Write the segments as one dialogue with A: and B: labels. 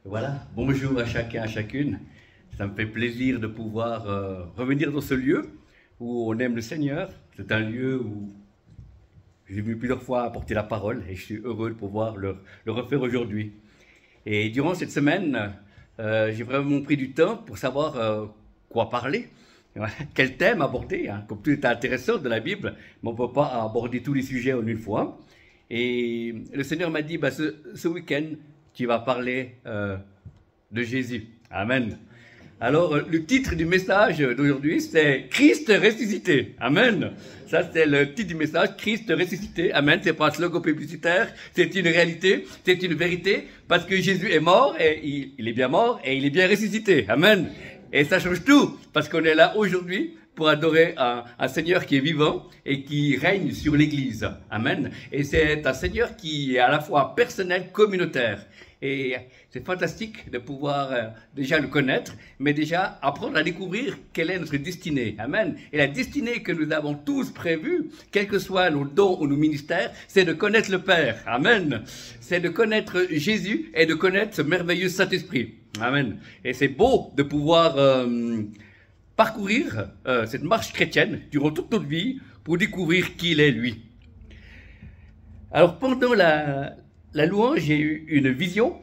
A: Voilà, bonjour à chacun, à chacune. Ça me fait plaisir de pouvoir revenir dans ce lieu où on aime le Seigneur. C'est un lieu où j'ai vu plusieurs fois apporter la parole et je suis heureux de pouvoir le refaire aujourd'hui. Et durant cette semaine, j'ai vraiment pris du temps pour savoir quoi parler, voilà, quel thème aborder. Hein. Comme tout est intéressant de la Bible, mais on ne peut pas aborder tous les sujets en une fois. Et le Seigneur m'a dit, bah, ce week-end, tu vas parler de Jésus. Amen. Alors, le titre du message d'aujourd'hui, c'est Christ ressuscité. Amen. Ça, c'est le titre du message, Christ ressuscité. Amen. C'est pas un slogan publicitaire, c'est une réalité, c'est une vérité, parce que Jésus est mort, et il est bien mort, et il est bien ressuscité. Amen. Et ça change tout, parce qu'on est là aujourd'hui pour adorer un Seigneur qui est vivant et qui règne sur l'Église. Amen. Et c'est un Seigneur qui est à la fois personnel, communautaire. Et c'est fantastique de pouvoir déjà le connaître, mais déjà apprendre à découvrir quelle est notre destinée. Amen. Et la destinée que nous avons tous prévue, quels que soient nos dons ou nos ministères, c'est de connaître le Père. Amen. C'est de connaître Jésus et de connaître ce merveilleux Saint-Esprit. Amen. Et c'est beau de pouvoir parcourir cette marche chrétienne durant toute notre vie pour découvrir qui il est, lui. Alors, pendant la louange, j'ai eu une vision.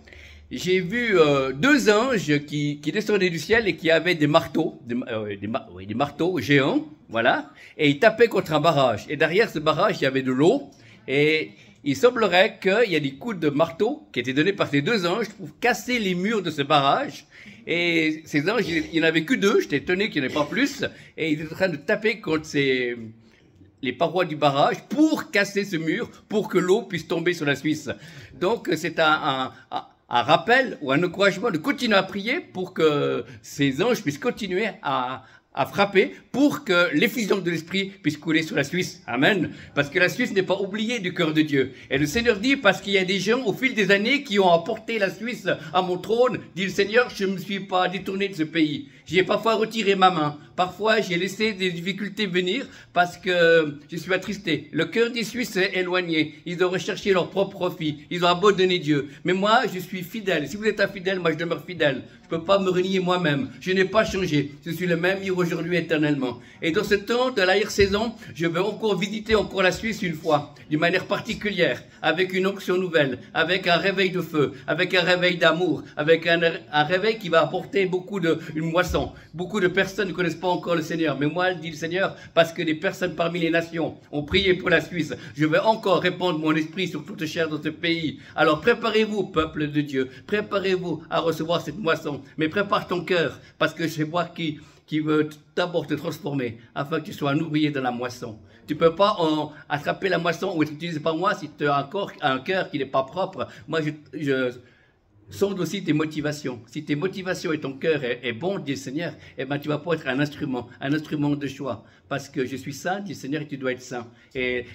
A: J'ai vu deux anges qui descendaient du ciel et qui avaient des marteaux, des marteaux géants, voilà, et ils tapaient contre un barrage. Et derrière ce barrage, il y avait de l'eau, et il semblerait qu'il y a des coups de marteau qui étaient donnés par ces deux anges pour casser les murs de ce barrage. Et ces anges, il n'y en avait que deux, j'étais étonné qu'il n'y en ait pas plus, et ils étaient en train de taper contre les parois du barrage pour casser ce mur, pour que l'eau puisse tomber sur la Suisse. Donc c'est un rappel ou un encouragement de continuer à prier pour que ces anges puissent continuer à frapper pour que l'effusion de l'Esprit puisse couler sur la Suisse. Amen. Parce que la Suisse n'est pas oubliée du cœur de Dieu. Et le Seigneur dit, parce qu'il y a des gens au fil des années qui ont apporté la Suisse à mon trône, dit le Seigneur, je ne me suis pas détourné de ce pays. J'ai parfois retiré ma main. Parfois, j'ai laissé des difficultés venir parce que je suis attristé. Le cœur des Suisses est éloigné. Ils ont recherché leur propre profit. Ils ont abandonné Dieu. Mais moi, je suis fidèle. Si vous êtes infidèle, moi, je demeure fidèle. Je ne peux pas me renier moi-même. Je n'ai pas changé. Je suis le même hier, aujourd'hui, éternellement. Et dans ce temps de la saison, je vais encore visiter encore la Suisse une fois, d'une manière particulière, avec une onction nouvelle, avec un réveil de feu, avec un réveil d'amour, avec un réveil qui va apporter une moisson. Beaucoup de personnes ne connaissent pas encore le Seigneur. Mais moi, dit le Seigneur, parce que des personnes parmi les nations ont prié pour la Suisse, je vais encore répandre mon esprit sur toute chair dans ce pays. Alors préparez-vous, peuple de Dieu. Préparez-vous à recevoir cette moisson. Mais prépare ton cœur, parce que c'est moi qui veut d'abord te transformer, afin que tu sois un ouvrier dans la moisson. Tu peux pas attraper la moisson ou être utilisé par moi si tu as un cœur qui n'est pas propre. Moi, je sonde aussi tes motivations. Si tes motivations et ton cœur est bon, dit le Seigneur, eh ben, tu vas pas être un instrument de choix. Parce que je suis saint, dit le Seigneur, et tu dois être saint. Et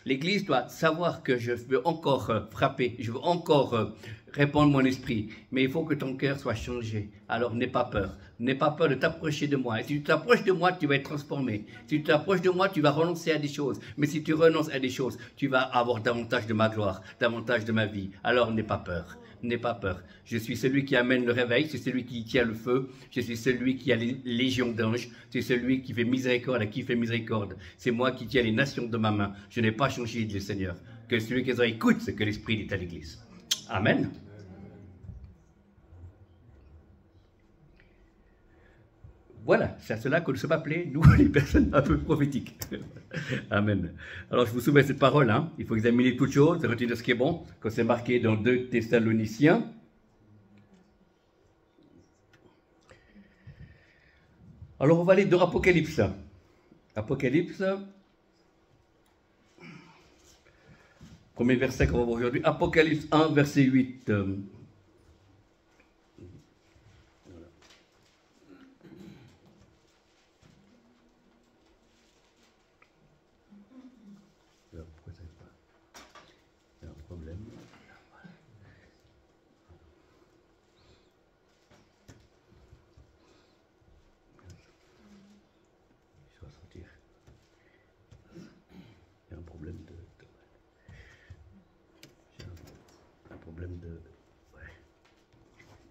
A: l'Église doit savoir que je veux encore frapper, je veux encore répandre mon esprit. Mais il faut que ton cœur soit changé. Alors n'aie pas peur. N'aie pas peur de t'approcher de moi. Et si tu t'approches de moi, tu vas être transformé. Si tu t'approches de moi, tu vas renoncer à des choses. Mais si tu renonces à des choses, tu vas avoir davantage de ma gloire, davantage de ma vie. Alors n'aie pas peur. N'aie pas peur. Je suis celui qui amène le réveil, c'est celui qui tient le feu, je suis celui qui a les légions d'anges, c'est celui qui fait miséricorde à qui fait miséricorde. C'est moi qui tiens les nations de ma main. Je n'ai pas changé, dit le Seigneur. Que celui qui écoute ce que l'Esprit dit à l'Église. Amen. Voilà, c'est à cela que nous sommes appelés, nous, les personnes un peu prophétiques. Amen. Alors, je vous soumets cette parole. Hein. Il faut examiner toutes choses, retenir ce qui est bon, comme c'est marqué dans 2 Thessaloniciens. Alors, on va aller dans Apocalypse. Apocalypse. Premier verset qu'on va voir aujourd'hui. Apocalypse 1, verset 8.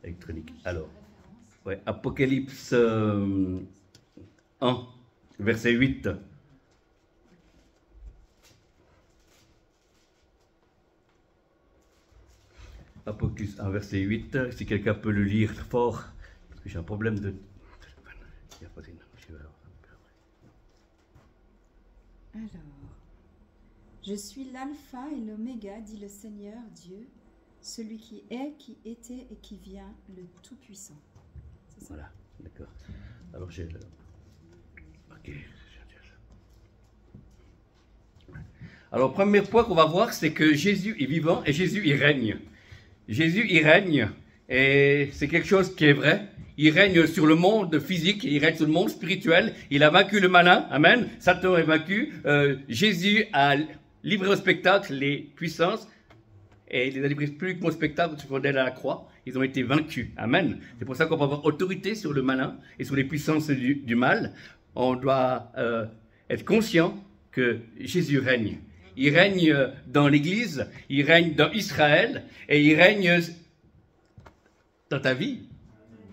A: électronique. Alors, ouais, Apocalypse 1, verset 8. Apocalypse 1, verset 8. Si quelqu'un peut le lire fort, parce que j'ai un problème de...
B: Alors, je suis l'alpha et l'oméga, dit le Seigneur Dieu, celui qui est, qui était et qui vient, le Tout-Puissant.
A: Voilà, d'accord. Alors j'ai le... Ok. Alors, premier point qu'on va voir, c'est que Jésus est vivant et Jésus, il règne. Jésus, il règne, et c'est quelque chose qui est vrai. Il règne sur le monde physique, il règne sur le monde spirituel. Il a vaincu le malin, amen. Satan est vaincu. Jésus a livré au spectacle les puissances, et il les a livrés publiquement au spectacle sur à la croix. Ils ont été vaincus, amen. C'est pour ça qu'on peut avoir autorité sur le malin et sur les puissances du mal. On doit être conscient que Jésus règne. Il règne dans l'Église, il règne dans Israël, et il règne dans ta vie.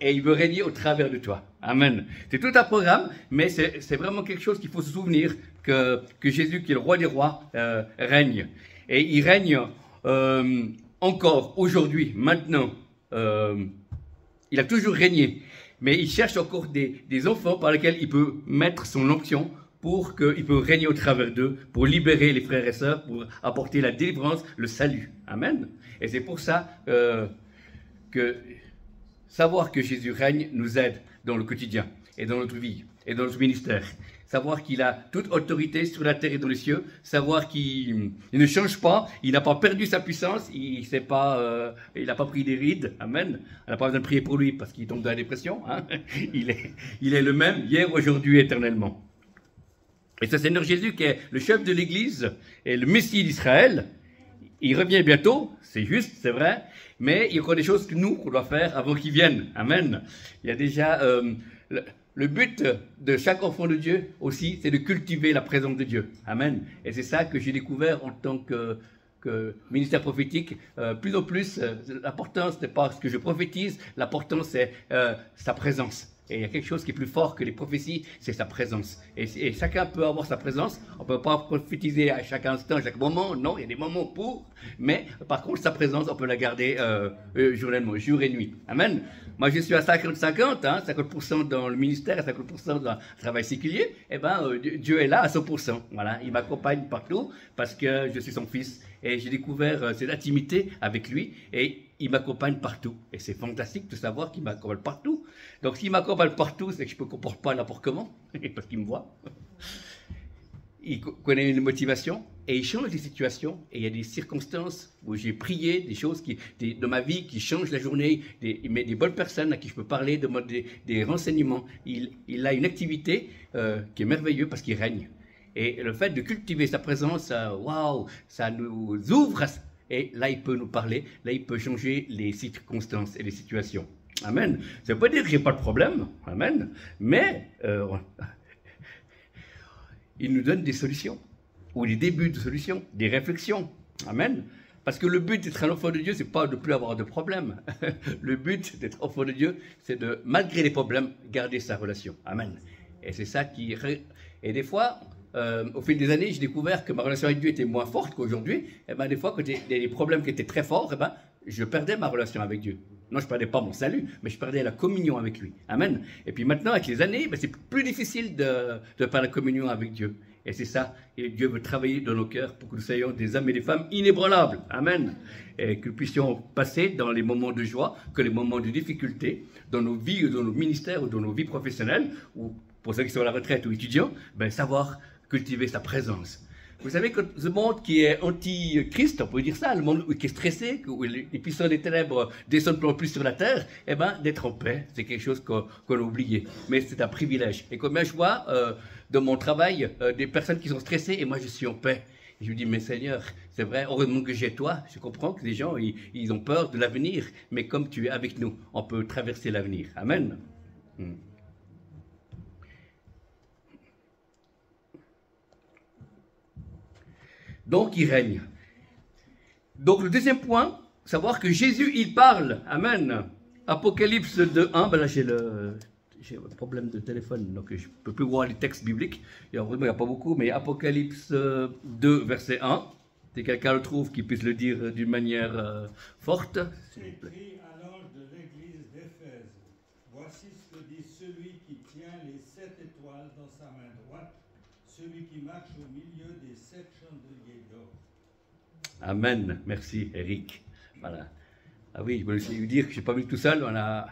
A: Et il veut régner au travers de toi. Amen. C'est tout un programme, mais c'est vraiment quelque chose qu'il faut se souvenir, que Jésus, qui est le roi des rois, règne. Et il règne encore aujourd'hui, maintenant. Il a toujours régné, mais il cherche encore des enfants par lesquels il peut mettre son onction, pour qu'il peut régner au travers d'eux, pour libérer les frères et sœurs, pour apporter la délivrance, le salut. Amen. Et c'est pour ça que savoir que Jésus règne nous aide dans le quotidien, et dans notre vie, et dans notre ministère. Savoir qu'il a toute autorité sur la terre et dans les cieux, savoir qu'il ne change pas, il n'a pas perdu sa puissance, il n'a pas pris des rides, amen. On n'a pas besoin de prier pour lui parce qu'il tombe dans la dépression. Hein. Il est le même hier, aujourd'hui, éternellement. Et ce Seigneur Jésus, qui est le chef de l'Église et le Messie d'Israël, il revient bientôt, c'est juste, c'est vrai, mais il y a encore des choses que nous, qu'on doit faire avant qu'il vienne. Amen. Il y a déjà... le but de chaque enfant de Dieu aussi, c'est de cultiver la présence de Dieu. Amen. Et c'est ça que j'ai découvert en tant que ministère prophétique. Plus en plus, l'important, ce n'est pas ce que je prophétise, l'important, c'est sa présence. Et il y a quelque chose qui est plus fort que les prophéties, c'est sa présence. Et chacun peut avoir sa présence. On ne peut pas prophétiser à chaque instant, à chaque moment. Non, il y a des moments pour. Mais par contre, sa présence, on peut la garder journellement, jour et nuit. Amen. Moi, je suis à 50-50, hein, 50% dans le ministère et 50% dans le travail séculier. Eh bien, Dieu est là à 100%. Voilà, il m'accompagne partout parce que je suis son fils. Et j'ai découvert cette intimité avec lui. Et il m'accompagne partout. Et c'est fantastique de savoir qu'il m'accompagne partout. Donc, s'il m'accompagne partout, c'est que je ne me comporte pas n'importe comment, parce qu'il me voit. Il connaît une motivation et il change les situations. Et il y a des circonstances où j'ai prié, des choses de ma vie qui changent la journée, des bonnes personnes à qui je peux parler, demander des renseignements. Il a une activité qui est merveilleuse parce qu'il règne. Et le fait de cultiver sa présence, waouh, ça nous ouvre. Et là, il peut nous parler, là, il peut changer les circonstances et les situations. Amen. Ça ne veut pas dire que je n'ai pas de problème. Amen. Mais il nous donne des solutions, ou des débuts de solutions, des réflexions. Amen. Parce que le but d'être un enfant de Dieu, ce n'est pas de ne plus avoir de problème. Le but d'être enfant de Dieu, c'est de, malgré les problèmes, garder sa relation. Amen. Et c'est ça qui... Et des fois... au fil des années, j'ai découvert que ma relation avec Dieu était moins forte qu'aujourd'hui. Et ben, des fois, quand il y a des problèmes qui étaient très forts, et ben, je perdais ma relation avec Dieu. Non, je ne perdais pas mon salut, mais je perdais la communion avec lui. Amen. Et puis maintenant, avec les années, ben, c'est plus difficile de perdre la communion avec Dieu. Et c'est ça. Et Dieu veut travailler dans nos cœurs pour que nous soyons des hommes et des femmes inébranlables. Amen. Et que nous puissions passer dans les moments de joie, que les moments de difficulté, dans nos vies, ou dans nos ministères, ou dans nos vies professionnelles, ou pour ceux qui sont à la retraite ou étudiants, ben, savoir cultiver sa présence. Vous savez que ce monde qui est anti-Christ, on peut dire ça, le monde qui est stressé, où les puissants des ténèbres descendent plus en plus sur la terre, eh ben, d'être en paix, c'est quelque chose qu'on a oublié. Mais c'est un privilège. Et combien je vois dans mon travail des personnes qui sont stressées et moi je suis en paix. Et je me dis, mais Seigneur, c'est vrai, heureusement que j'ai toi. Je comprends que les gens, ils ont peur de l'avenir, mais comme tu es avec nous, on peut traverser l'avenir. Amen. Donc, il règne. Donc, le deuxième point, savoir que Jésus, il parle. Amen. Apocalypse 2:1, ben là j'ai un problème de téléphone, donc je ne peux plus voir les textes bibliques. Il n'y a pas beaucoup, mais Apocalypse 2, verset 1. Si quelqu'un le trouve, qu'il puisse le dire d'une manière forte.
C: C'est écrit à l'ange de l'église d'Éphèse. Voici ce que dit celui qui tient les 7 étoiles dans sa main droite, celui qui marche au milieu des 7 chandeliers d'or.
A: Amen. Merci, Eric. Voilà. Ah oui, je voulais aussi vous dire que je n'ai pas venu tout seul.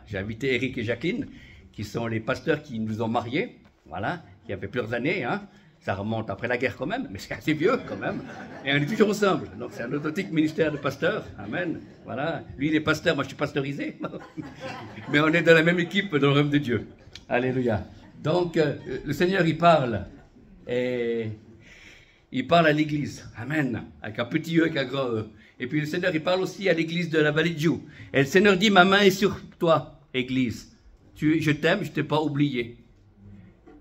A: J'ai invité Eric et Jacqueline, qui sont les pasteurs qui nous ont mariés. Voilà, il y avait plusieurs années, hein. Ça remonte après la guerre quand même, mais c'est assez vieux quand même. Et on est toujours ensemble. Donc c'est un authentique ministère de pasteurs. Amen. Voilà. Lui, il est pasteur, moi je suis pasteurisé. Mais on est dans la même équipe dans le royaume de Dieu. Alléluia. Donc le Seigneur, il parle. Et il parle à l'église. Amen. Avec un petit E, avec un grand E. Et puis le Seigneur, il parle aussi à l'église de la vallée de Joux. Et le Seigneur dit, ma main est sur toi, église. Je t'aime, je ne t'ai pas oublié.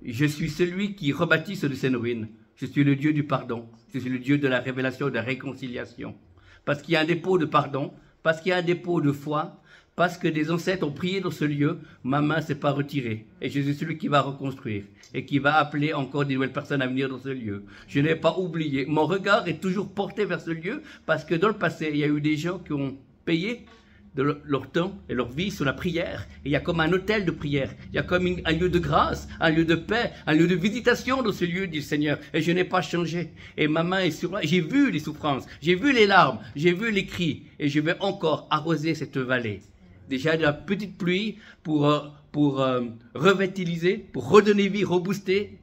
A: Je suis celui qui rebâtit sur de ses ruines. Je suis le Dieu du pardon. Je suis le Dieu de la révélation, de la réconciliation. Parce qu'il y a un dépôt de pardon, parce qu'il y a un dépôt de foi, parce que des ancêtres ont prié dans ce lieu, ma main ne s'est pas retirée. Et je suis celui qui va reconstruire et qui va appeler encore des nouvelles personnes à venir dans ce lieu. Je n'ai pas oublié. Mon regard est toujours porté vers ce lieu parce que dans le passé, il y a eu des gens qui ont payé de leur temps et leur vie sur la prière. Et il y a comme un hôtel de prière. Il y a comme un lieu de grâce, un lieu de paix, un lieu de visitation dans ce lieu, dit le Seigneur. Et je n'ai pas changé. Et ma main est sur moi. J'ai vu les souffrances, j'ai vu les larmes, j'ai vu les cris. Et je vais encore arroser cette vallée. Déjà de la petite pluie pour revitaliser, pour redonner vie, rebooster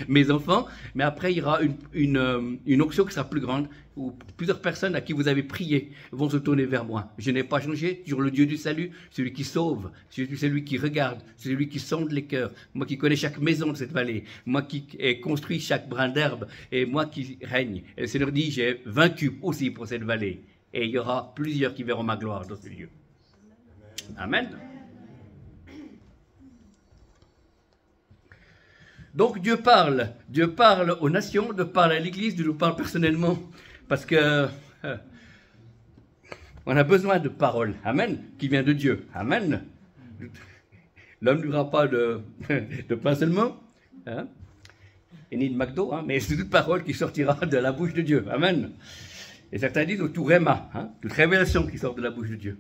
A: mes enfants. Mais après, il y aura une onction qui sera plus grande, où plusieurs personnes à qui vous avez prié vont se tourner vers moi. Je n'ai pas changé, toujours le Dieu du salut, celui qui sauve, celui qui regarde, celui qui sonde les cœurs, moi qui connais chaque maison de cette vallée, moi qui ai construit chaque brin d'herbe, et moi qui règne. Et le Seigneur dit, j'ai vaincu aussi pour cette vallée. Et il y aura plusieurs qui verront ma gloire dans ce lieu. Amen. Donc Dieu parle aux nations, Dieu parle à l'Église, Dieu nous parle personnellement, parce que on a besoin de paroles, amen, qui vient de Dieu, amen. L'homme n'aura pas de pain seulement, hein, et ni de McDo, hein, mais c'est toute parole qui sortira de la bouche de Dieu, amen. Et certains disent tout réma, hein, toute révélation qui sort de la bouche de Dieu.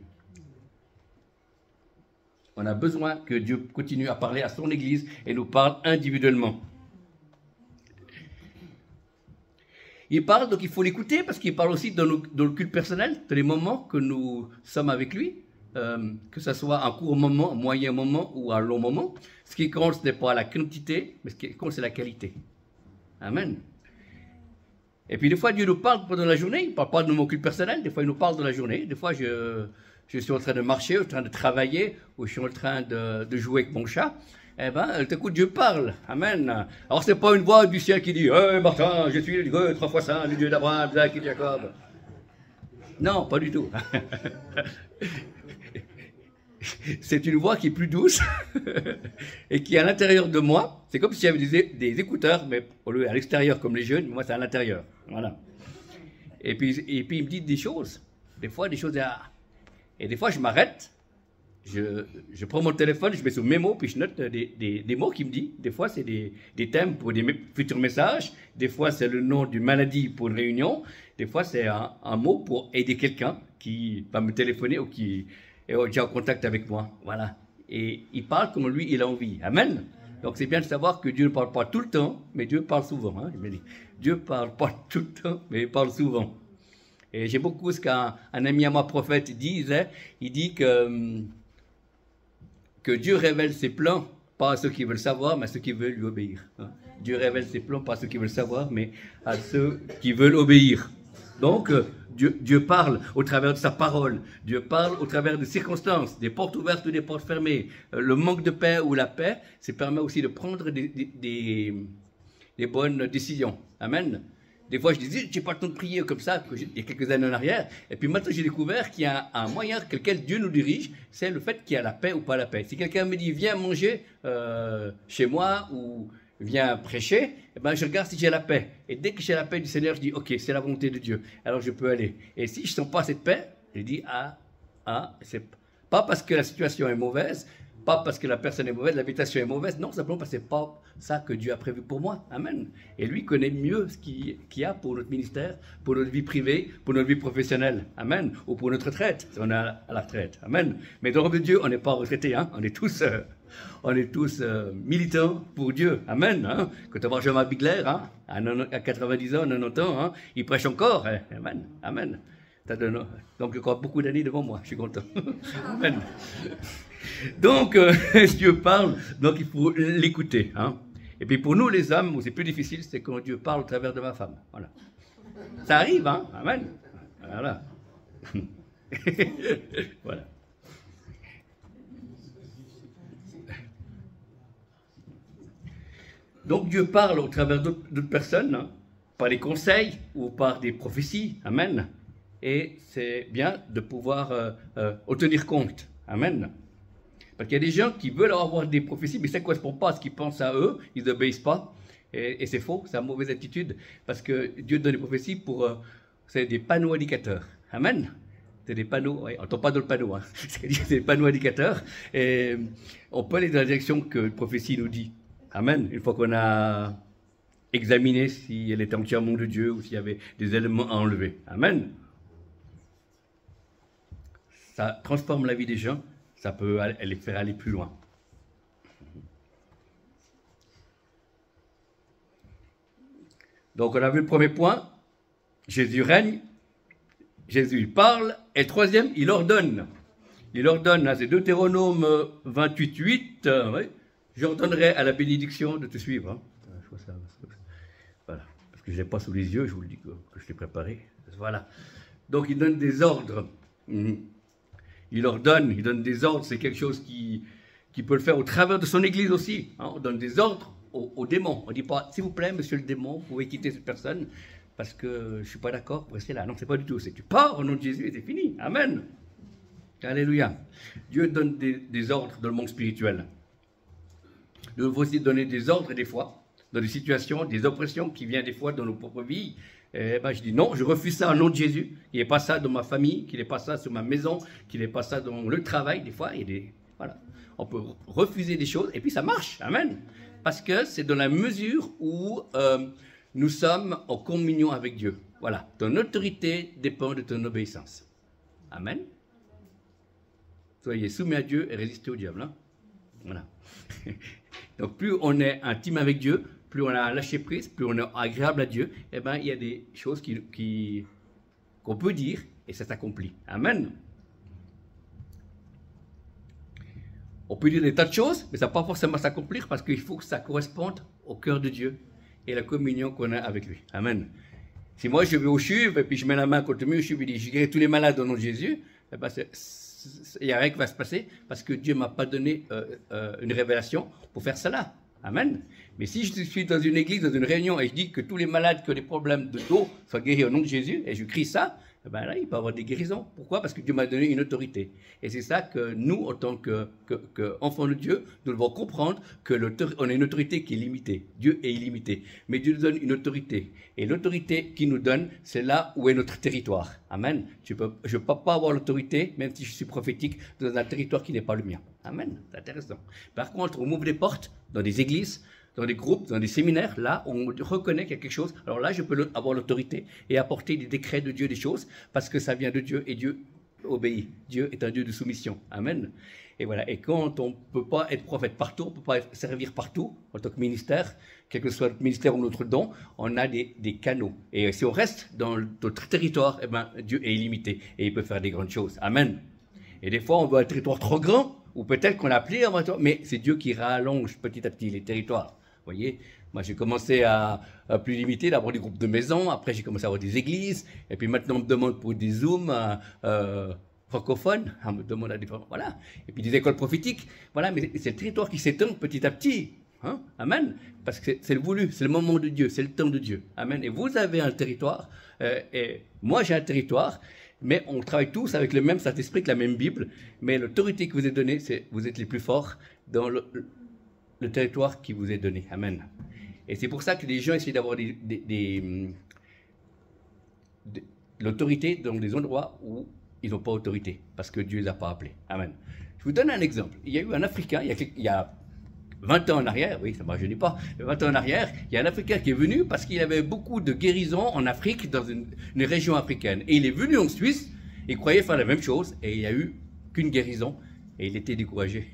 A: On a besoin que Dieu continue à parler à son Église et nous parle individuellement. Il parle, donc il faut l'écouter, parce qu'il parle aussi dans le culte personnel, dans les moments que nous sommes avec lui, que ce soit un court moment, un moyen moment ou un long moment. Ce qui compte, ce n'est pas la quantité, mais ce qui compte, c'est la qualité. Amen. Et puis des fois, Dieu nous parle pendant la journée, il ne parle pas de mon culte personnel, des fois il nous parle dans la journée, des fois je suis en train de marcher, en train de travailler, ou je suis en train de jouer avec mon chat, eh bien, tout coup, Dieu parle. Amen. Alors, ce n'est pas une voix du ciel qui dit « Hey, Martin, je suis le Dieu 3 fois saint, le Dieu d'Abraham, Isaac et Jacob. » Non, pas du tout. C'est une voix qui est plus douce et qui est à l'intérieur de moi. C'est comme si j'avais des écouteurs, mais au lieu à l'extérieur comme les jeunes, moi, c'est à l'intérieur. Voilà. Et puis, il me dit des choses. Des fois, des choses... Et des fois, je m'arrête, je prends mon téléphone, je mets sur mémo, puis je note des mots qu'il me dit. Des fois, c'est des thèmes pour des futurs messages. Des fois, c'est le nom d'une maladie pour une réunion. Des fois, c'est un mot pour aider quelqu'un qui va me téléphoner ou qui est déjà en contact avec moi. Voilà. Et il parle comme lui, il a envie. Amen. Donc, c'est bien de savoir que Dieu ne parle pas tout le temps, mais Dieu parle souvent. Hein, Dieu ne parle pas tout le temps, mais il parle souvent. Et j'aime beaucoup ce qu'un ami à moi, prophète, disait. Il dit que Dieu révèle ses plans, pas à ceux qui veulent savoir, mais à ceux qui veulent lui obéir. Dieu révèle ses plans, pas à ceux qui veulent savoir, mais à ceux qui veulent obéir. Donc, Dieu parle au travers de sa parole. Dieu parle au travers des circonstances, des portes ouvertes ou des portes fermées. Le manque de paix ou la paix, ça permet aussi de prendre des bonnes décisions. Amen. Des fois, je disais, j'ai pas le temps de prier comme ça, il y a quelques années en arrière. Et puis maintenant, j'ai découvert qu'il y a un moyen par lequel Dieu nous dirige, c'est le fait qu'il y a la paix ou pas la paix. Si quelqu'un me dit, viens manger chez moi ou viens prêcher, eh ben, je regarde si j'ai la paix. Et dès que j'ai la paix du Seigneur, je dis, ok, c'est la volonté de Dieu. Alors je peux aller. Et si je ne sens pas cette paix, je dis, c'est Pas parce que la situation est mauvaise, pas parce que la personne est mauvaise, l'habitation est mauvaise, non, simplement parce que ce n'est pas ça que Dieu a prévu pour moi. Amen. Et lui connaît mieux ce qu'il y a pour notre ministère, pour notre vie privée, pour notre vie professionnelle. Amen. Ou pour notre retraite, si on est à la retraite. Amen. Mais dans le royaume de Dieu, on n'est pas retraité, hein. On est tous militants pour Dieu. Amen. Hein. Quand on voit Jean Bigler, hein, à 90 ans, 90 ans, hein, il prêche encore. Hein. Amen. Amen. Donc, il y a encore beaucoup d'années devant moi. Je suis content. Amen. Donc, Dieu parle, donc il faut l'écouter. Hein. Et puis pour nous, les hommes, où c'est plus difficile, c'est quand Dieu parle au travers de ma femme. Voilà. Ça arrive, hein. Amen. Voilà. Voilà. Donc Dieu parle au travers d'autres personnes, hein, par des conseils ou par des prophéties. Amen. Et c'est bien de pouvoir en tenir compte. Amen. Parce qu'il y a des gens qui veulent avoir des prophéties, mais ça ne correspond pas à ce qu'ils pensent à eux, ils n'obéissent pas. Et c'est faux, c'est une mauvaise attitude, parce que Dieu donne des prophéties pour... c'est des panneaux indicateurs. Amen. C'est des panneaux, ouais, on ne tombe pas dans le panneau, hein. C'est des panneaux indicateurs, et on peut aller dans la direction que la prophétie nous dit. Amen. Une fois qu'on a examiné si elle était entièrement de Dieu, ou s'il y avait des éléments à enlever. Amen. Ça transforme la vie des gens. Ça peut les faire aller plus loin. Donc on a vu le premier point, Jésus règne, Jésus parle, et le troisième, il ordonne. Il ordonne, hein, c'est Deutéronome 28:8, ouais, j'ordonnerai à la bénédiction de te suivre. Hein. Voilà, parce que je ne l'ai pas sous les yeux, je vous le dis que je l'ai préparé. Voilà. Donc il donne des ordres. Il ordonne, il donne des ordres, c'est quelque chose qui peut le faire au travers de son église aussi. Hein. On donne des ordres aux démons. On ne dit pas, s'il vous plaît, monsieur le démon, vous pouvez quitter cette personne parce que je ne suis pas d'accord, restez là. Non, c'est pas du tout. C'est tu pars au nom de Jésus et c'est fini. Amen. Alléluia. Dieu donne des ordres dans le monde spirituel. Nous devons aussi donner des ordres des fois, dans des situations, des oppressions qui viennent des fois dans nos propres vies. Je dis non, je refuse ça au nom de Jésus. Il n'est pas ça dans ma famille, qu'il n'est pas ça sur ma maison, qu'il n'est pas ça dans le travail. Des fois, voilà. On peut refuser des choses et puis ça marche. Amen. Parce que c'est dans la mesure où nous sommes en communion avec Dieu. Voilà. Ton autorité dépend de ton obéissance. Amen. Soyez soumis à Dieu et résistez au diable. Hein. Voilà. Donc plus on est intime avec Dieu, plus on a lâché prise, plus on est agréable à Dieu, eh bien, il y a des choses qu'on peut dire et ça s'accomplit. Amen. On peut dire des tas de choses, mais ça ne va pas forcément s'accomplir parce qu'il faut que ça corresponde au cœur de Dieu et la communion qu'on a avec lui. Amen. Si moi je vais au CHUV et puis je mets la main contre le mur, je dis je guéris tous les malades au nom de Jésus, eh ben il n'y a rien qui va se passer parce que Dieu ne m'a pas donné une révélation pour faire cela. Amen. Mais si je suis dans une église, dans une réunion, et je dis que tous les malades qui ont des problèmes de dos soient guéris au nom de Jésus, et je crie ça, eh ben là, il peut y avoir des guérisons. Pourquoi? Parce que Dieu m'a donné une autorité. Et c'est ça que nous, en tant qu'enfants de Dieu, nous devons comprendre qu'on a une autorité qui est limitée. Dieu est illimité. Mais Dieu nous donne une autorité. Et l'autorité qu'il nous donne, c'est là où est notre territoire. Amen. Je ne peux pas avoir l'autorité, même si je suis prophétique, dans un territoire qui n'est pas le mien. Amen. C'est intéressant. Par contre, on ouvre des portes dans des églises, dans des groupes, dans des séminaires, là, on reconnaît qu'il y a quelque chose. Alors là, je peux avoir l'autorité et apporter des décrets de Dieu, des choses, parce que ça vient de Dieu et Dieu obéit. Dieu est un Dieu de soumission. Amen. Et voilà. Et quand on ne peut pas être prophète partout, on ne peut pas servir partout, en tant que ministère, quel que soit notre ministère ou notre don, on a des canaux. Et si on reste dans notre territoire, eh ben, Dieu est illimité et il peut faire des grandes choses. Amen. Et des fois, on veut un territoire trop grand, ou peut-être qu'on l'a appelé, mais c'est Dieu qui rallonge petit à petit les territoires. Vous voyez, moi j'ai commencé à plus limiter, d'avoir des groupes de maisons, après j'ai commencé à avoir des églises, et puis maintenant on me demande pour des zooms francophones, on me demande à des... Voilà, et puis des écoles prophétiques, voilà, mais c'est le territoire qui s'étend petit à petit. Hein? Amen. Parce que c'est le voulu, c'est le moment de Dieu, c'est le temps de Dieu. Amen. Et vous avez un territoire, et moi j'ai un territoire, mais on travaille tous avec le même Saint-Esprit, que la même Bible, mais l'autorité que vous est donnée, c'est vous êtes les plus forts dans le territoire qui vous est donné. Amen. Et c'est pour ça que les gens essaient d'avoir l'autorité dans des endroits où ils n'ont pas autorité, parce que Dieu ne les a pas appelés. Amen. Je vous donne un exemple. Il y a eu un Africain, il y a 20 ans en arrière, oui, ça ne rajeunit pas, 20 ans en arrière, il y a un Africain qui est venu parce qu'il avait beaucoup de guérisons en Afrique, dans une région africaine. Et il est venu en Suisse, il croyait faire la même chose, et il n'y a eu qu'une guérison, et il était découragé.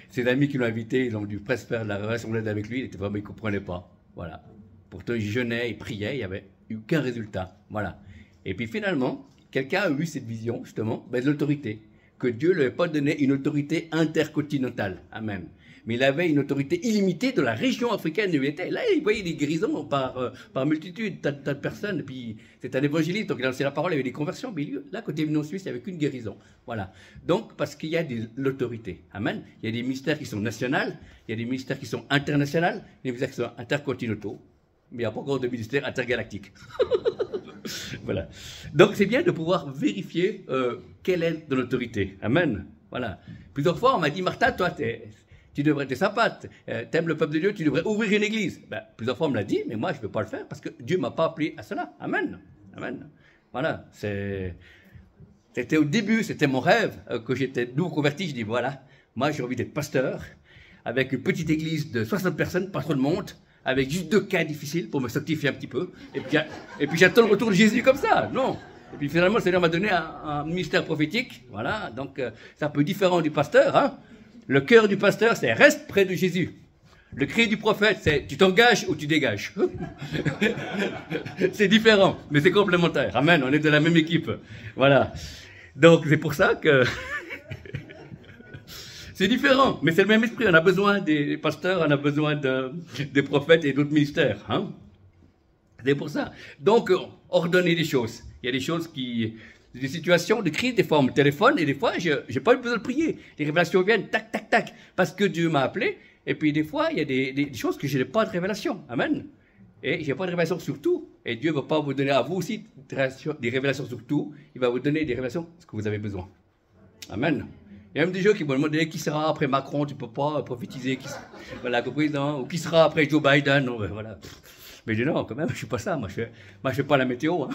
A: Ses amis qui l'ont invité, ils ont dû presque faire de la relation d'aide avec lui, il ne comprenait pas. Voilà. Pourtant, il jeûnait, il priait, il n'y avait eu aucun résultat. Voilà. Et puis finalement, quelqu'un a eu cette vision, justement, de l'autorité. Que Dieu ne lui avait pas donné une autorité intercontinentale. Amen. Mais il avait une autorité illimitée de la région africaine où il était. Là, il voyait des guérisons par multitude, tas de personnes. Et puis, c'est un évangéliste, donc il a lancé la parole, il y avait des conversions. Mais là, quand il est venu en Suisse, il n'y avait qu'une guérison. Voilà. Donc, parce qu'il y a de l'autorité. Amen. Il y a des ministères qui sont nationaux, il y a des ministères qui sont internationaux, des ministères qui sont intercontinentaux. Mais il n'y a pas encore de ministère intergalactique. Voilà. Donc c'est bien de pouvoir vérifier quelle est de l'autorité. Amen. Voilà. Plusieurs fois on m'a dit, Martin, toi tu devrais être sympa, t'aimes le peuple de Dieu, tu devrais ouvrir une église. Ben, plusieurs fois on me l'a dit, mais moi je ne peux pas le faire parce que Dieu ne m'a pas appelé à cela. Amen. Amen. Voilà. C'était au début, c'était mon rêve, que j'étais nouveau converti. Je dis, voilà, moi j'ai envie d'être pasteur avec une petite église de 60 personnes, pas trop de monde, avec juste 2 cas difficiles pour me sanctifier un petit peu. Et puis j'attends le retour de Jésus comme ça. Non. Et puis finalement, le Seigneur m'a donné un ministère prophétique. Voilà. Donc, c'est un peu différent du pasteur. Hein. Le cœur du pasteur, c'est reste près de Jésus. Le cri du prophète, c'est tu t'engages ou tu dégages. C'est différent, mais c'est complémentaire. Amen. On est de la même équipe. Voilà. Donc, c'est pour ça que... C'est différent, mais c'est le même esprit. On a besoin des pasteurs, on a besoin des prophètes et d'autres ministères. Hein. C'est pour ça. Donc, ordonner des choses. Il y a des choses des situations de crise, des fois on me téléphone et des fois je n'ai pas eu besoin de prier. Les révélations viennent, tac, tac, tac, parce que Dieu m'a appelé. Et puis des fois, il y a des choses que je n'ai pas de révélation. Amen. Et je n'ai pas de révélation sur tout. Et Dieu ne va pas vous donner à vous aussi des révélations sur tout. Il va vous donner des révélations ce que vous avez besoin. Amen. Il y a même des gens qui m'ont demandé qui sera après Macron, tu ne peux pas prophétiser voilà, le président, ou qui sera après Joe Biden. Non, voilà. Mais je dis non, quand même, je ne suis pas ça. Moi, je ne fais pas la météo. Hein.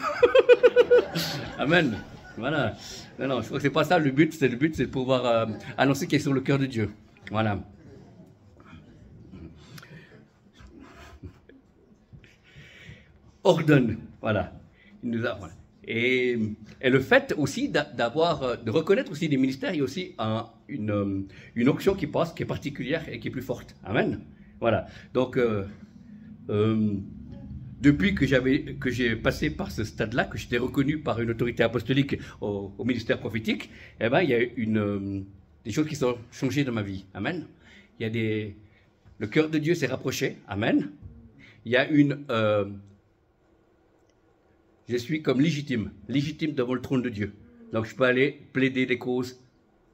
A: Amen. Voilà. Non, je crois que ce n'est pas ça le but. Le but, c'est de pouvoir annoncer ce qui est sur le cœur de Dieu. Voilà. Ordonne. Voilà. Voilà. Et le fait aussi de reconnaître aussi des ministères, il y a aussi une onction qui passe, qui est particulière et qui est plus forte. Amen. Voilà. Donc, depuis que j'ai passé par ce stade-là, que j'étais reconnu par une autorité apostolique au ministère prophétique, eh ben, il y a des choses qui sont changées dans ma vie. Amen. Il y a le cœur de Dieu s'est rapproché. Amen. Il y a je suis comme légitime devant le trône de Dieu. Donc je peux aller plaider des causes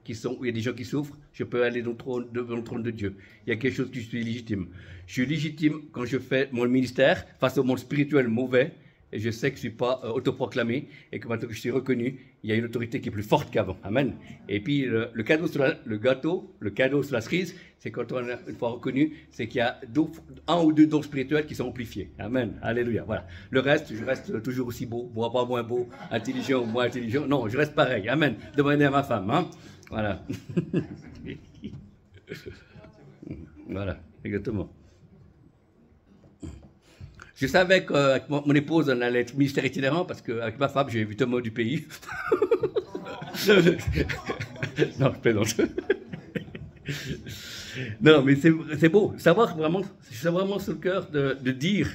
A: où il y a des gens qui souffrent, je peux aller devant le trône de Dieu. Il y a quelque chose que je suis légitime. Je suis légitime quand je fais mon ministère face au monde spirituel mauvais, et je sais que je ne suis pas autoproclamé, et que maintenant que je suis reconnu, il y a une autorité qui est plus forte qu'avant. Amen. Et puis le cadeau sur la cerise, c'est quand on est une fois reconnu, c'est qu'il y a un ou deux dons spirituels qui sont amplifiés. Amen. Alléluia. Voilà. Le reste, je reste toujours aussi beau, pas moins beau, intelligent ou moins intelligent. Non, je reste pareil. Amen. Demandez à ma femme. Hein. Voilà. Voilà, exactement. Je savais qu'avec mon épouse, on allait être ministère itinérant parce qu'avec ma femme, j'ai vu tout le monde du pays. Non, je plaisante. Non, mais c'est beau. Savoir vraiment sur le cœur de dire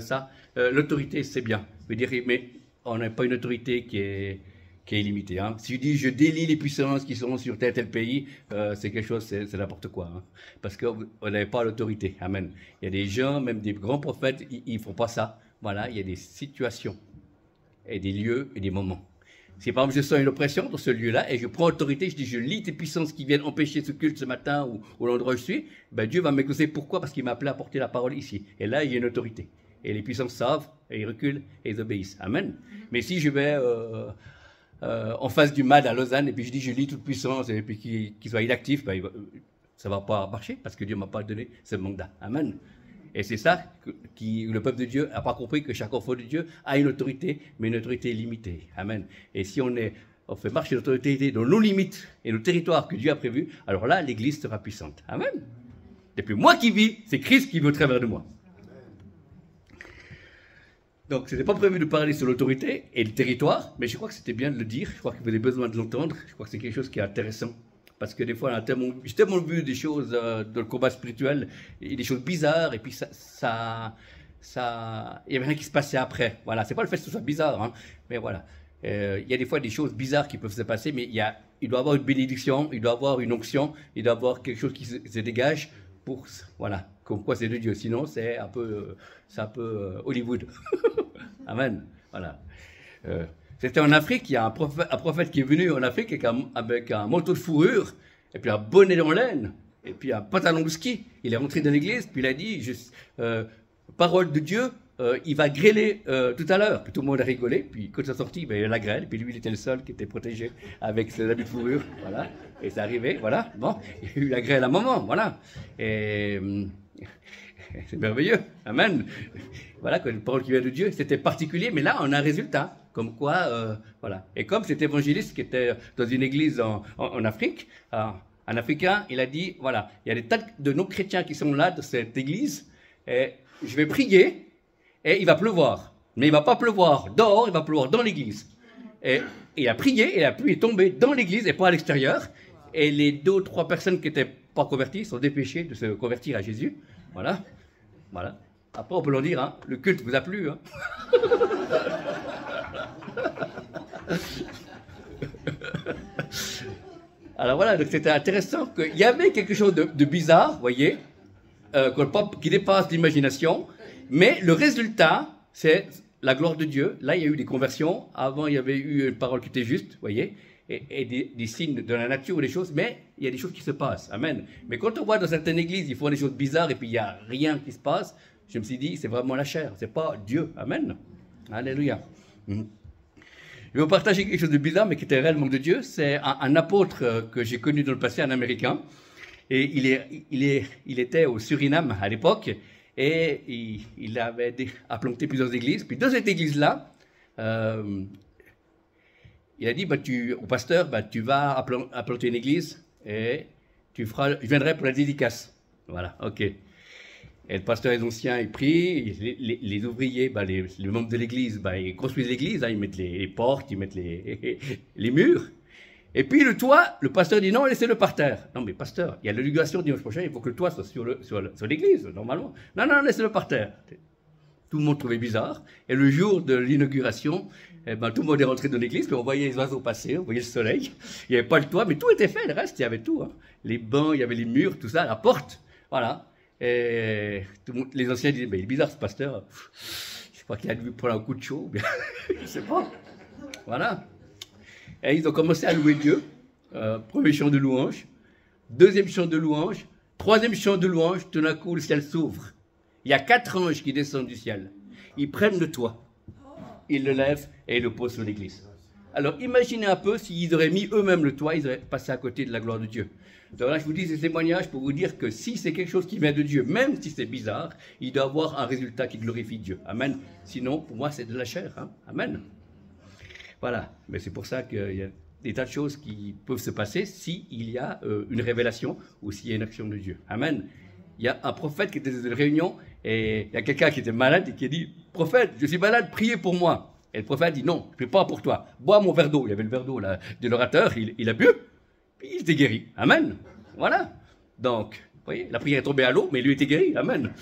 A: ça. L'autorité, c'est bien. Je veux dire, mais on n'a pas une autorité qui est illimitée. Hein. Si je dis je délie les puissances qui sont sur tel pays, c'est quelque chose, c'est n'importe quoi. Hein. Parce qu'on n'avait pas l'autorité. Amen. Il y a des gens, même des grands prophètes, ils ne font pas ça. Voilà, il y a des situations, et des lieux et des moments. Si par exemple je sens une oppression dans ce lieu-là et je prends autorité, je dis je lis tes puissances qui viennent empêcher ce culte ce matin ou l'endroit où je suis, ben Dieu va m'exaucer. Pourquoi? Parce qu'il m'a appelé à porter la parole ici. Et là, il y a une autorité. Et les puissances savent, et ils reculent, et ils obéissent. Amen. Mais si je vais en face du MAD à Lausanne et puis je dis je lis toute puissance et puis qu'il soit inactif, ben, ça ne va pas marcher parce que Dieu ne m'a pas donné ce mandat. Amen. Et c'est ça que le peuple de Dieu n'a pas compris, que chaque enfant de Dieu a une autorité, mais une autorité limitée. Amen. Et si on fait marcher l'autorité dans nos limites et nos territoires que Dieu a prévus, alors là, l'Église sera puissante. Amen. C'est plus moi qui vis, c'est Christ qui vit au travers de moi. Donc, ce n'était pas prévu de parler sur l'autorité et le territoire, mais je crois que c'était bien de le dire. Je crois que vous avez besoin de l'entendre. Je crois que c'est quelque chose qui est intéressant. Parce que des fois, j'ai tellement vu des choses dans le combat spirituel, et des choses bizarres, et puis il y avait rien qui se passait après. Voilà, c'est pas le fait que ce soit bizarre, hein, mais voilà. Il y a des fois des choses bizarres qui peuvent se passer, mais il doit y avoir une bénédiction, il doit y avoir une onction, il doit y avoir quelque chose qui se dégage pour, voilà, comme quoi c'est de Dieu. Sinon, c'est un peu Hollywood. Amen. Voilà. C'était en Afrique, il y a un prophète qui est venu en Afrique avec un manteau de fourrure, et puis un bonnet en laine, et puis un pantalon de ski. Il est rentré dans l'église, puis il a dit, parole de Dieu, il va grêler tout à l'heure. Puis tout le monde a rigolé, puis quand il est sorti, il y a la grêle, puis lui il était le seul qui était protégé avec ses habits de fourrure, voilà. Et c'est arrivé, voilà, bon, il y a eu la grêle à un moment, voilà. Et c'est merveilleux, amen. Voilà, que une parole qui vient de Dieu, c'était particulier, mais là on a un résultat. Comme quoi, voilà. Et comme cet évangéliste qui était dans une église en Afrique, un Africain, il a dit, voilà, il y a des tas de non-chrétiens qui sont là dans cette église, et je vais prier, et il va pleuvoir. Mais il ne va pas pleuvoir dehors, il va pleuvoir dans l'église. Et il a prié, et la pluie est tombée dans l'église et pas à l'extérieur. Et les 2 ou 3 personnes qui n'étaient pas converties sont dépêchées de se convertir à Jésus. Voilà. Voilà. Après, on peut leur dire, hein, le culte vous a plu, hein. Alors voilà, donc c'était intéressant qu'il y avait quelque chose de bizarre, vous voyez, qui dépasse l'imagination, mais le résultat, c'est la gloire de Dieu. Là, il y a eu des conversions. Avant, il y avait eu une parole qui était juste, vous voyez, et des signes de la nature ou des choses, mais il y a des choses qui se passent. Amen. Mais quand on voit dans certaines églises, ils font des choses bizarres et puis il n'y a rien qui se passe, je me suis dit, c'est vraiment la chair, c'est pas Dieu. Amen. Alléluia. Je vais vous partager quelque chose de bizarre, mais qui était réellement de Dieu. C'est un apôtre que j'ai connu dans le passé, un Américain. Et il était au Suriname à l'époque. Et il avait implanté plusieurs églises. Puis dans cette église-là, il a dit au pasteur, tu vas implanter une église et je viendrai pour la dédicace. Voilà, ok. Et le pasteur et les anciens, ils prient, les ouvriers, les membres de l'église, ils construisent l'église, ils mettent les portes, ils mettent les murs. Et puis le toit, le pasteur dit non, laissez-le par terre. Non mais pasteur, il y a l'inauguration dimanche prochain, il faut que le toit soit sur l'église, normalement. Non, laissez-le par terre. Tout le monde trouvait bizarre. Et le jour de l'inauguration, tout le monde est rentré dans l'église, puis on voyait les oiseaux passer, on voyait le soleil. Il n'y avait pas le toit, mais tout était fait, le reste, il y avait tout. Hein. Les bancs, il y avait les murs, tout ça, la porte, voilà. Et les anciens disaient, il est bizarre ce pasteur, je crois qu'il a dû prendre un coup de chaud, je ne sais pas. Voilà. Et ils ont commencé à louer Dieu. Premier chant de louange, deuxième chant de louange, troisième chant de louange, tout d'un coup le ciel s'ouvre. Il y a 4 anges qui descendent du ciel. Ils prennent le toit, ils le lèvent et ils le posent sur l'église. Alors imaginez un peu s'ils auraient mis eux-mêmes le toit, ils auraient passé à côté de la gloire de Dieu. Donc là, je vous dis ces témoignages pour vous dire que si c'est quelque chose qui vient de Dieu, même si c'est bizarre, il doit avoir un résultat qui glorifie Dieu. Amen. Sinon, pour moi, c'est de la chair. Hein. Amen. Voilà. Mais c'est pour ça qu'il y a des tas de choses qui peuvent se passer s'il y a une révélation ou s'il y a une action de Dieu. Amen. Il y a un prophète qui était dans une réunion et il y a quelqu'un qui était malade et qui a dit « Prophète, je suis malade, priez pour moi ». Et le prophète dit « Non, je ne prie pas pour toi. Bois mon verre d'eau ». Il y avait le verre d'eau de l'orateur, il a bu. Il était guéri. Amen. Voilà. Donc, vous voyez, la prière est tombée à l'eau, mais lui était guéri. Amen.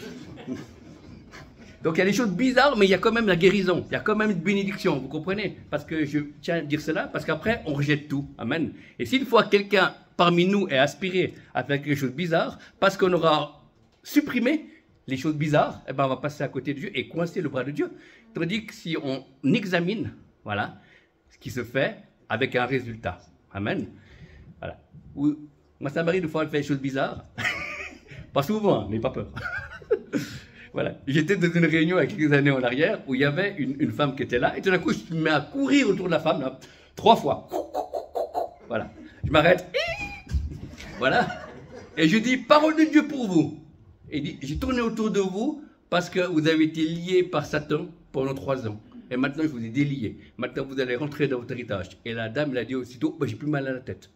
A: Donc, il y a des choses bizarres, mais il y a quand même la guérison. Il y a quand même une bénédiction. Vous comprenez? Parce que je tiens à dire cela, parce qu'après, on rejette tout. Amen. Et s'il faut que quelqu'un parmi nous est aspiré à faire quelque chose de bizarre, parce qu'on aura supprimé les choses bizarres, on va passer à côté de Dieu et coincer le bras de Dieu. Tandis que si on examine, voilà, ce qui se fait avec un résultat. Amen. Voilà. Moi, ça m'arrive de fois de faire des choses bizarres. Pas souvent, mais pas peur. Voilà. J'étais dans une réunion il y a quelques années en arrière où il y avait une femme qui était là et tout d'un coup, je me mets à courir autour de la femme, là, 3 fois. Voilà. Je m'arrête. Voilà. Et je dis, parole de Dieu pour vous. Il dit, j'ai tourné autour de vous parce que vous avez été liés par Satan pendant 3 ans. Et maintenant, je vous ai délié. Maintenant, vous allez rentrer dans votre héritage. Et la dame, elle a dit aussitôt, j'ai plus mal à la tête.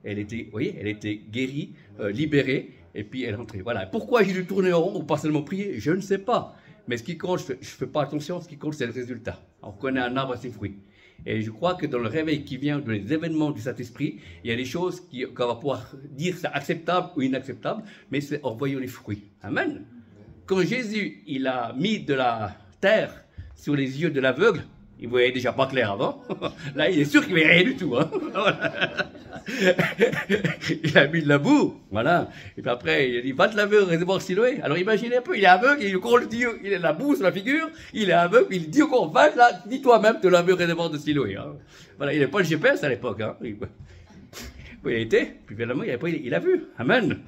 A: Elle était, vous voyez, elle était guérie, libérée, et puis elle est rentrée. Voilà. Pourquoi j'ai dû tourner en rond ou pas seulement prier? Je ne sais pas. Mais ce qui compte, je ne fais pas attention, ce qui compte, c'est le résultat. On connaît un arbre à ses fruits. Et je crois que dans le réveil qui vient, dans les événements du Saint-Esprit, il y a des choses qu'on va pouvoir dire c'est acceptable ou inacceptable, mais c'est en voyant les fruits. Amen. Quand Jésus, il a mis de la terre sur les yeux de l'aveugle, il voyait déjà pas clair avant. Là, il est sûr qu'il ne voyait rien du tout. Hein. Il a mis de la boue, voilà. Et puis après, il a dit, va te laver au réservoir Siloé. Alors imaginez un peu, il est aveugle, il encore le dit, il a la boue sur la figure, il est aveugle, il dit encore, va là, dis toi-même te laver au réservoir de Siloé. Hein. Voilà, il n'avait pas le GPS à l'époque. Hein. Il a été, puis finalement, il a vu. Amen.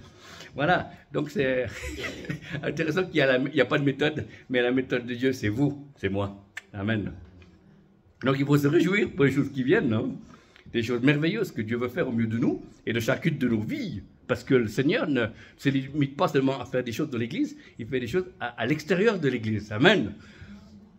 A: Voilà, donc c'est intéressant qu'il n'y a pas de méthode, mais la méthode de Dieu, c'est vous, c'est moi. Amen. Donc il faut se réjouir pour les choses qui viennent, non? Des choses merveilleuses que Dieu veut faire au milieu de nous et de chacune de nos vies. Parce que le Seigneur ne se limite pas seulement à faire des choses dans l'Église, il fait des choses à l'extérieur de l'Église. Amen.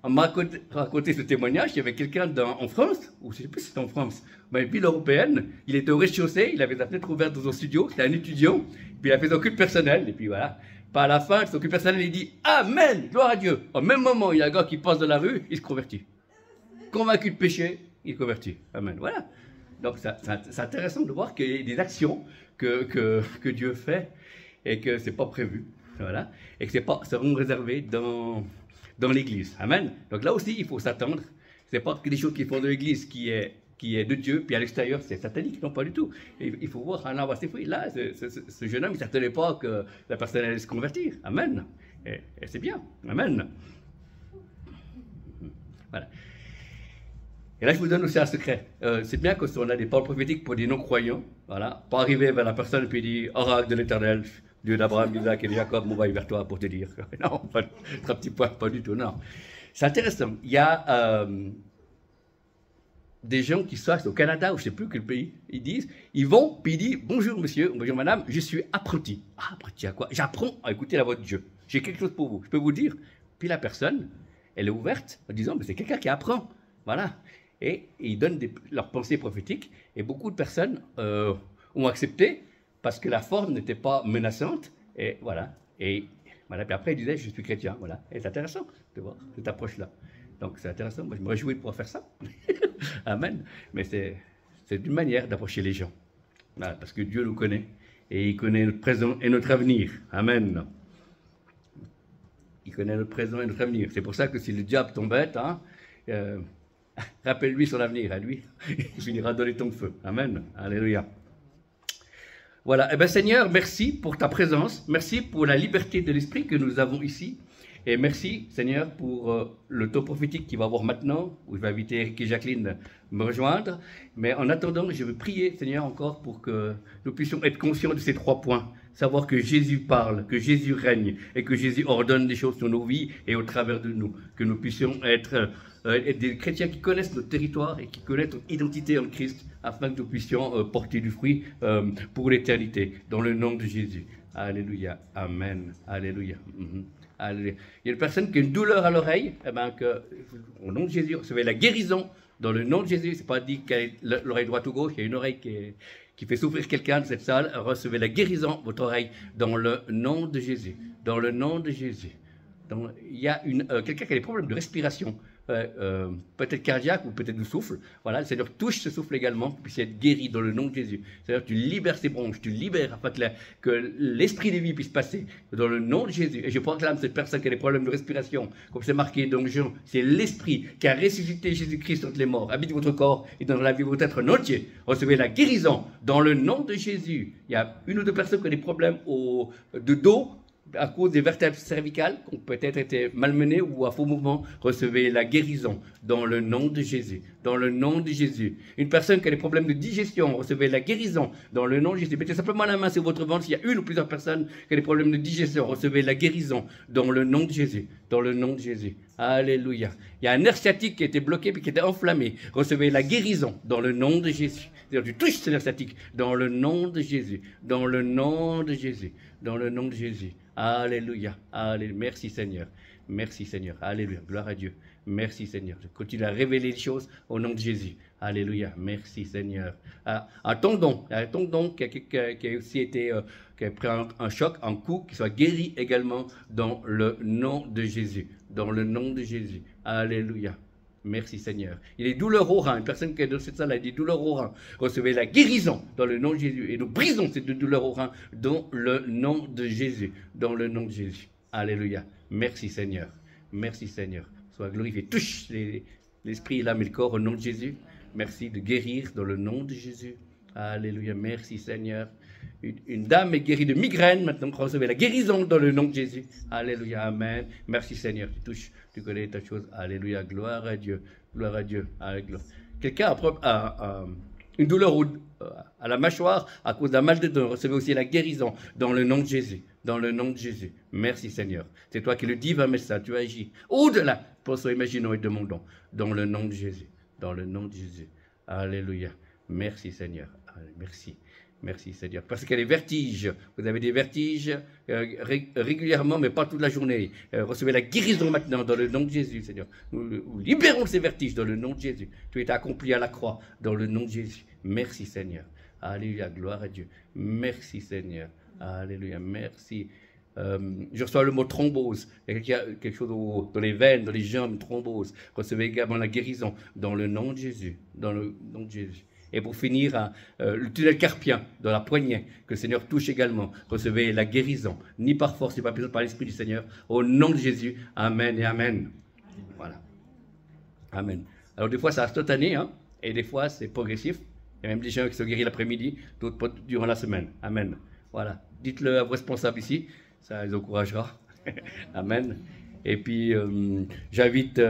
A: On m'a raconté ce témoignage, il y avait quelqu'un en France, ou je ne sais plus si c'était en France, mais une ville européenne, il était au rez-de-chaussée, il avait la fenêtre ouverte dans son studio, c'était un étudiant, puis il a fait son culte personnel, et puis voilà. Pas à la fin, son culte personnel, il dit « Amen, gloire à Dieu ». Au même moment, il y a un gars qui passe dans la rue, il se convertit. Convaincu de péché, il se convertit. Amen, voilà. Donc c'est intéressant de voir qu'il y a des actions que Dieu fait et que ce n'est pas prévu, voilà, et que ce n'est pas seront réservés dans l'Église. Amen. Donc là aussi, il faut s'attendre. Ce n'est pas que des choses qui font de l'Église qui est de Dieu, puis à l'extérieur, c'est satanique. Non, pas du tout. Et il faut voir un arbre à ses fruits. Là, ce jeune homme, il ne s'attendait pas que la personne allait se convertir. Amen. Et c'est bien. Amen. Voilà. Et là, je vous donne aussi un secret. C'est bien quand on a des paroles prophétiques pour des non-croyants. Voilà. Pas arriver vers la personne et puis dire, oracle de l'Éternel, Dieu d'Abraham, d'Isaac et de Jacob, m'envoie vers toi pour te dire. Non, pas un petit point, pas du tout, non. C'est intéressant. Il y a des gens qui sont au Canada, ou je ne sais plus quel pays, ils vont, puis ils disent, bonjour monsieur, bonjour madame, je suis apprenti. Ah, apprenti à quoi? J'apprends à écouter la voix de Dieu. J'ai quelque chose pour vous, je peux vous dire. Puis la personne, elle est ouverte en disant, mais c'est quelqu'un qui apprend. Voilà. Et ils donnent leurs pensées prophétiques, et beaucoup de personnes ont accepté, parce que la forme n'était pas menaçante, et voilà. Et voilà, puis après, il disait, je suis chrétien, voilà. Et c'est intéressant de voir cette approche-là. Donc c'est intéressant, moi je me réjouis de pouvoir faire ça. Amen. Mais c'est une manière d'approcher les gens. Voilà, parce que Dieu nous connaît, et il connaît notre présent et notre avenir. Amen. Il connaît notre présent et notre avenir. C'est pour ça que si le diable t'embête, hein, rappelle-lui son avenir, à lui, il finira dans les temps de feu. Amen. Alléluia. Voilà, eh bien Seigneur, merci pour ta présence, merci pour la liberté de l'esprit que nous avons ici, et merci Seigneur pour le temps prophétique qu'il va avoir maintenant, où je vais inviter Eric et Jacqueline me rejoindre, mais en attendant, je veux prier Seigneur encore pour que nous puissions être conscients de ces 3 points, savoir que Jésus parle, que Jésus règne, et que Jésus ordonne des choses sur nos vies et au travers de nous, que nous puissions être des chrétiens qui connaissent notre territoire et qui connaissent notre identité en Christ, afin que nous puissions porter du fruit pour l'éternité, dans le nom de Jésus. Alléluia. Amen. Alléluia. Alléluia. Il y a une personne qui a une douleur à l'oreille, eh ben, au nom de Jésus, recevez la guérison dans le nom de Jésus. Ce n'est pas dit qu'elle l'oreille droite ou gauche, il y a une oreille qui fait souffrir quelqu'un de cette salle. Recevez la guérison, votre oreille, dans le nom de Jésus. Dans le nom de Jésus. Il y a quelqu'un qui a des problèmes de respiration. Peut-être cardiaque ou peut-être de souffle. Voilà, le Seigneur touche ce souffle également, qu'il puisse être guéri dans le nom de Jésus. C'est-à-dire tu libères ses bronches, tu libères afin que l'esprit de vie puisse passer dans le nom de Jésus. Et je proclame cette personne qui a des problèmes de respiration, comme c'est marqué dans Jean, c'est l'esprit qui a ressuscité Jésus-Christ entre les morts, habite votre corps et dans la vie de votre être entier. Recevez la guérison dans le nom de Jésus. Il y a 1 ou 2 personnes qui ont des problèmes de dos, à cause des vertèbres cervicales qui ont peut-être été malmenées ou à faux mouvement, recevez la guérison dans le nom de Jésus. Dans le nom de Jésus. Une personne qui a des problèmes de digestion, recevez la guérison dans le nom de Jésus. Mettez simplement la main sur votre ventre. S'il y a 1 ou plusieurs personnes qui ont des problèmes de digestion, recevez la guérison dans le nom de Jésus. Dans le nom de Jésus. Alléluia. Il y a un nerf sciatique qui était bloqué et qui était enflammé. Recevez la guérison dans le nom de Jésus. C'est-à-dire, tu touches ce nerf sciatique dans le nom de Jésus. Dans le nom de Jésus. Dans le nom de Jésus. Alléluia. Alléluia. Merci Seigneur. Merci Seigneur. Alléluia. Gloire à Dieu. Merci Seigneur. Je continue à révéler les choses au nom de Jésus. Alléluia. Merci Seigneur. À ton don qui a aussi été, qui a pris un choc, un coup, qui soit guéri également dans le nom de Jésus. Dans le nom de Jésus. Alléluia. Merci Seigneur. Il est douleur au rein. Une personne qui est dans cette salle a des douleurs au rein. Recevez la guérison dans le nom de Jésus. Et nous brisons cette douleur au rein dans le nom de Jésus. Dans le nom de Jésus. Alléluia. Merci Seigneur. Merci Seigneur. Sois glorifié. Touche l'esprit, l'âme et le corps au nom de Jésus. Merci de guérir dans le nom de Jésus. Alléluia. Merci Seigneur. Une dame est guérie de migraine. Maintenant, recevez la guérison dans le nom de Jésus. Alléluia. Amen. Merci Seigneur. Tu touches, tu connais ta chose. Alléluia. Gloire à Dieu. Gloire à Dieu. Quelqu'un a une douleur à la mâchoire à cause d'un mal de dents. Recevez aussi la guérison dans le nom de Jésus. Dans le nom de Jésus. Merci Seigneur. C'est toi qui le dis, va mettre ça. Tu agis au-delà. Pensons, imaginons et demandons. Dans le nom de Jésus. Dans le nom de Jésus. Alléluia. Merci Seigneur. Merci. Merci Seigneur. Parce qu'il y a des vertiges. Vous avez des vertiges régulièrement, mais pas toute la journée. Recevez la guérison maintenant dans le nom de Jésus, Seigneur. Nous libérons ces vertiges dans le nom de Jésus. Tu es accompli à la croix dans le nom de Jésus. Merci Seigneur. Alléluia. Gloire à Dieu. Merci Seigneur. Alléluia. Merci. Je reçois le mot thrombose. Il y a quelque chose dans les veines, dans les jambes, thrombose. Recevez également la guérison dans le nom de Jésus. Dans le nom de Jésus. Et pour finir, le tunnel carpien dans la poignée, que le Seigneur touche également. Recevez la guérison, ni par force, ni par puissance, par l'Esprit du Seigneur. Au nom de Jésus, Amen et Amen. Voilà. Amen. Alors des fois, c'est instantané, hein, et des fois, c'est progressif. Il y a même des gens qui sont guéris l'après-midi, d'autres durant la semaine. Amen. Voilà. Dites-le à vos responsables ici, ça les encouragera. Amen. Et puis, j'invite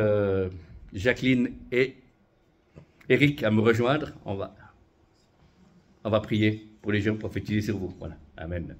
A: Jacqueline et Eric à me rejoindre. On va prier pour les gens, prophétiser sur vous. Voilà. Amen.